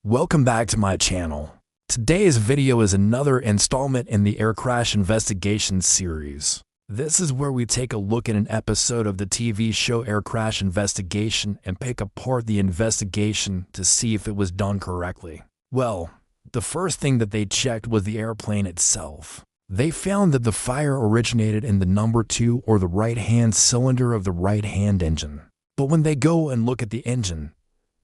Welcome back to my channel. Today's video is another installment in the air crash investigation series. This is where we take a look at an episode of the TV show Air Crash Investigation and pick apart the investigation to see if it was done correctly. Well, the first thing that they checked was the airplane itself. They found that the fire originated in the number 2 or the right-hand cylinder of the right-hand engine. But when they go and look at the engine,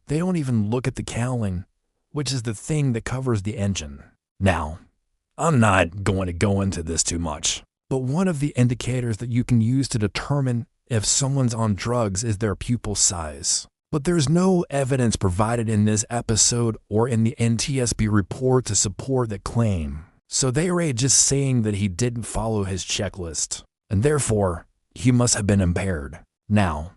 they don't even look at the cowling, which is the thing that covers the engine. Now, I'm not going to go into this too much, but one of the indicators that you can use to determine if someone's on drugs is their pupil size. But there's no evidence provided in this episode or in the NTSB report to support that claim. So they are just saying that he didn't follow his checklist, and therefore, he must have been impaired. Now,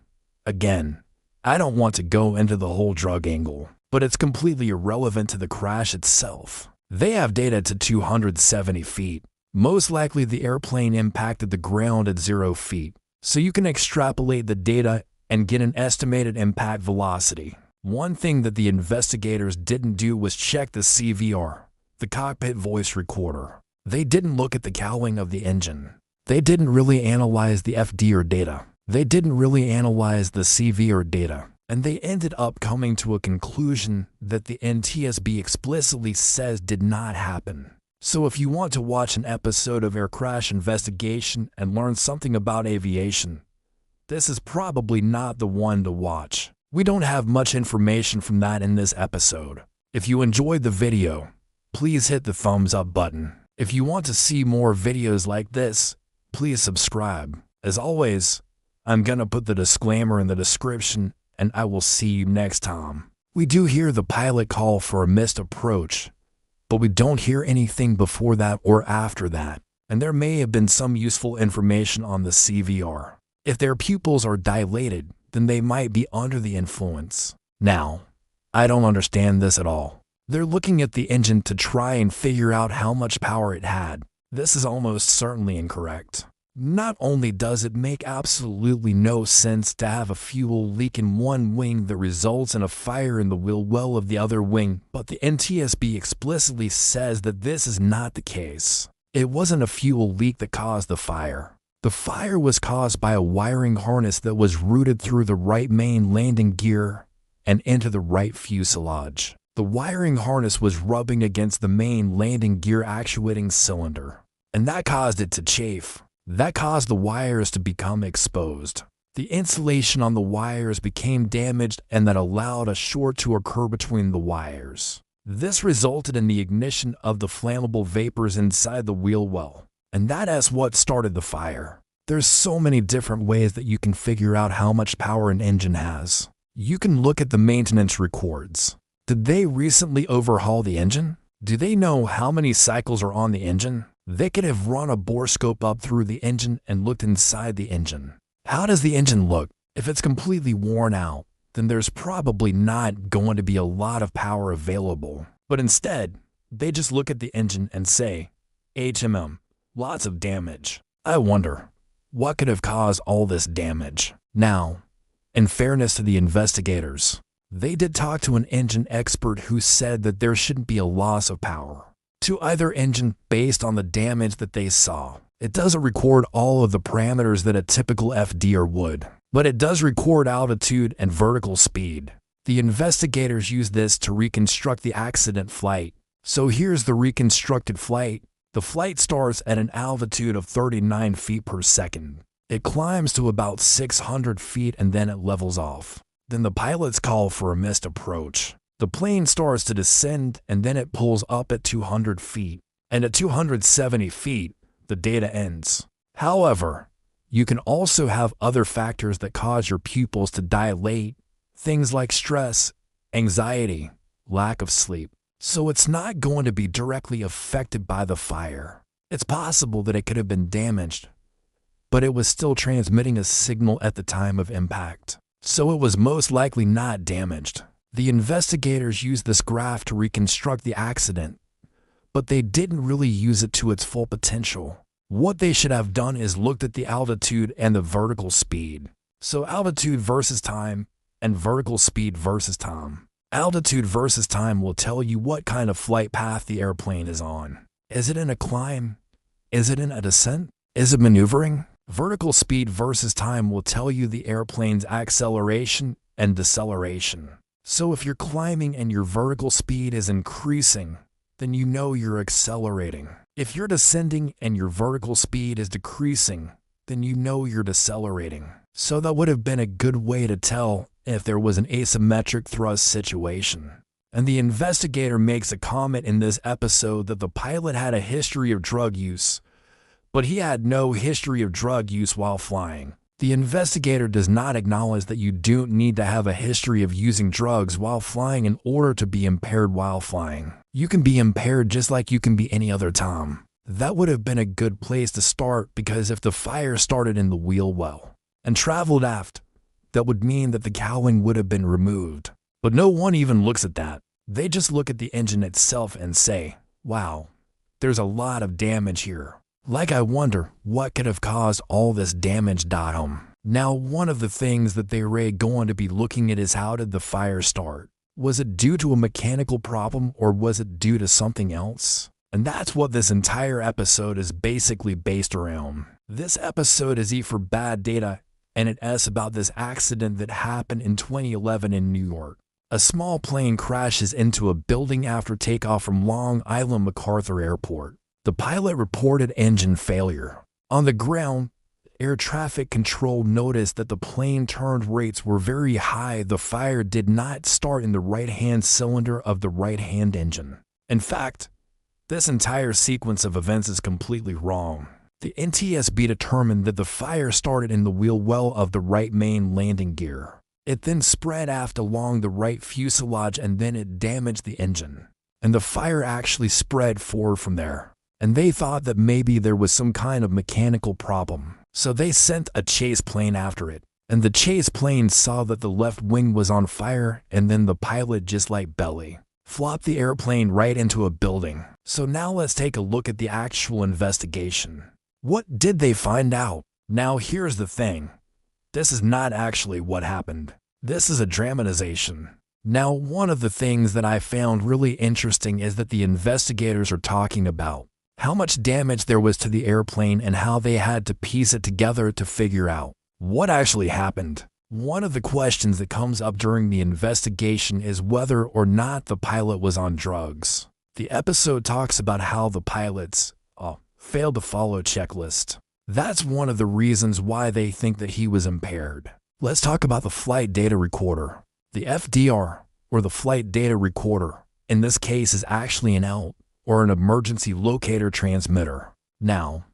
again, I don't want to go into the whole drug angle, but it's completely irrelevant to the crash itself. They have data to 270 feet. Most likely the airplane impacted the ground at 0 feet, so you can extrapolate the data and get an estimated impact velocity. One thing that the investigators didn't do was check the CVR, the cockpit voice recorder. They didn't look at the cowling of the engine. They didn't really analyze the FDR data. They didn't really analyze the CVR data. And they ended up coming to a conclusion that the NTSB explicitly says did not happen. So if you want to watch an episode of Air Crash Investigation and learn something about aviation, this is probably not the one to watch. We don't have much information from that in this episode. If you enjoyed the video, please hit the thumbs up button. If you want to see more videos like this, please subscribe. As always, I'm gonna put the disclaimer in the description, and I will see you next time. We do hear the pilot call for a missed approach, but we don't hear anything before that or after that, and there may have been some useful information on the CVR. If their pupils are dilated, then they might be under the influence. Now, I don't understand this at all. They're looking at the engine to try and figure out how much power it had. This is almost certainly incorrect. Not only does it make absolutely no sense to have a fuel leak in one wing that results in a fire in the wheel well of the other wing, but the NTSB explicitly says that this is not the case. It wasn't a fuel leak that caused the fire. The fire was caused by a wiring harness that was routed through the right main landing gear and into the right fuselage. The wiring harness was rubbing against the main landing gear actuating cylinder, and that caused it to chafe. That caused the wires to become exposed. The insulation on the wires became damaged, and that allowed a short to occur between the wires. This resulted in the ignition of the flammable vapors inside the wheel well, and that is what started the fire. There's so many different ways that you can figure out how much power an engine has. You can look at the maintenance records. Did they recently overhaul the engine? Do they know how many cycles are on the engine? They could have run a borescope up through the engine and looked inside the engine. How does the engine look? If it's completely worn out, then there's probably not going to be a lot of power available. But instead, they just look at the engine and say, HMM, lots of damage. I wonder, what could have caused all this damage? Now, in fairness to the investigators, they did talk to an engine expert who said that there shouldn't be a loss of power to either engine based on the damage that they saw. It doesn't record all of the parameters that a typical FDR would, but it does record altitude and vertical speed. The investigators use this to reconstruct the accident flight. So here's the reconstructed flight. The flight starts at an altitude of 39 feet per second. It climbs to about 600 feet and then it levels off. Then the pilots call for a missed approach. The plane starts to descend and then it pulls up at 200 feet. And at 270 feet, the data ends. However, you can also have other factors that cause your pupils to dilate, things like stress, anxiety, lack of sleep. So it's not going to be directly affected by the fire. It's possible that it could have been damaged, but it was still transmitting a signal at the time of impact. So it was most likely not damaged. The investigators used this graph to reconstruct the accident, but they didn't really use it to its full potential. What they should have done is looked at the altitude and the vertical speed. So altitude versus time and vertical speed versus time. Altitude versus time will tell you what kind of flight path the airplane is on. Is it in a climb? Is it in a descent? Is it maneuvering? Vertical speed versus time will tell you the airplane's acceleration and deceleration. So if you're climbing and your vertical speed is increasing, then you know you're accelerating. If you're descending and your vertical speed is decreasing, then you know you're decelerating. So that would have been a good way to tell if there was an asymmetric thrust situation. And the investigator makes a comment in this episode that the pilot had a history of drug use, but he had no history of drug use while flying. The investigator does not acknowledge that you don't need to have a history of using drugs while flying in order to be impaired while flying. You can be impaired just like you can be any other time. That would have been a good place to start, because if the fire started in the wheel well and traveled aft, that would mean that the cowling would have been removed. But no one even looks at that. They just look at the engine itself and say, wow, there's a lot of damage here. Like, I wonder what could have caused all this damage. Now, one of the things that they're going to be looking at is, how did the fire start? Was it due to a mechanical problem, or was it due to something else? And that's what this entire episode is basically based around. This episode is E for bad data, and it S about this accident that happened in 2011 in New York. A small plane crashes into a building after takeoff from Long Island MacArthur Airport. The pilot reported engine failure. On the ground, air traffic control noticed that the plane turn rates were very high. The fire did not start in the right-hand cylinder of the right-hand engine. In fact, this entire sequence of events is completely wrong. The NTSB determined that the fire started in the wheel well of the right main landing gear. It then spread aft along the right fuselage, and then it damaged the engine. And the fire actually spread forward from there. And they thought that maybe there was some kind of mechanical problem. So they sent a chase plane after it. And the chase plane saw that the left wing was on fire, and then the pilot, just like belly, flopped the airplane right into a building. So now let's take a look at the actual investigation. What did they find out? Now here's the thing. This is not actually what happened. This is a dramatization. Now, one of the things that I found really interesting is that the investigators are talking about how much damage there was to the airplane and how they had to piece it together to figure out what actually happened. One of the questions that comes up during the investigation is whether or not the pilot was on drugs. The episode talks about how the pilots failed to follow a checklist. That's one of the reasons why they think that he was impaired. Let's talk about the flight data recorder. The FDR, or the flight data recorder, in this case is actually an ELT, or an emergency locator transmitter. Now,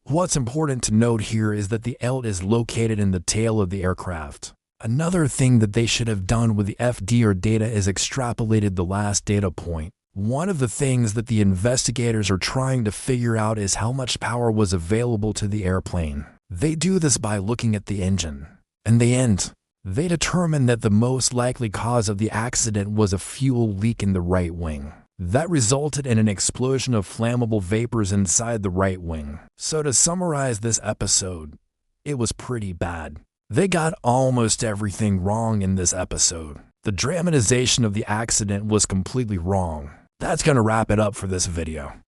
what's important to note here is that the ELT is located in the tail of the aircraft. Another thing that they should have done with the FDR data is extrapolated the last data point. One of the things that the investigators are trying to figure out is how much power was available to the airplane. They do this by looking at the engine. In the end, they determine that the most likely cause of the accident was a fuel leak in the right wing. That resulted in an explosion of flammable vapors inside the right wing. So to summarize this episode, it was pretty bad. They got almost everything wrong in this episode. The dramatization of the accident was completely wrong. That's gonna wrap it up for this video.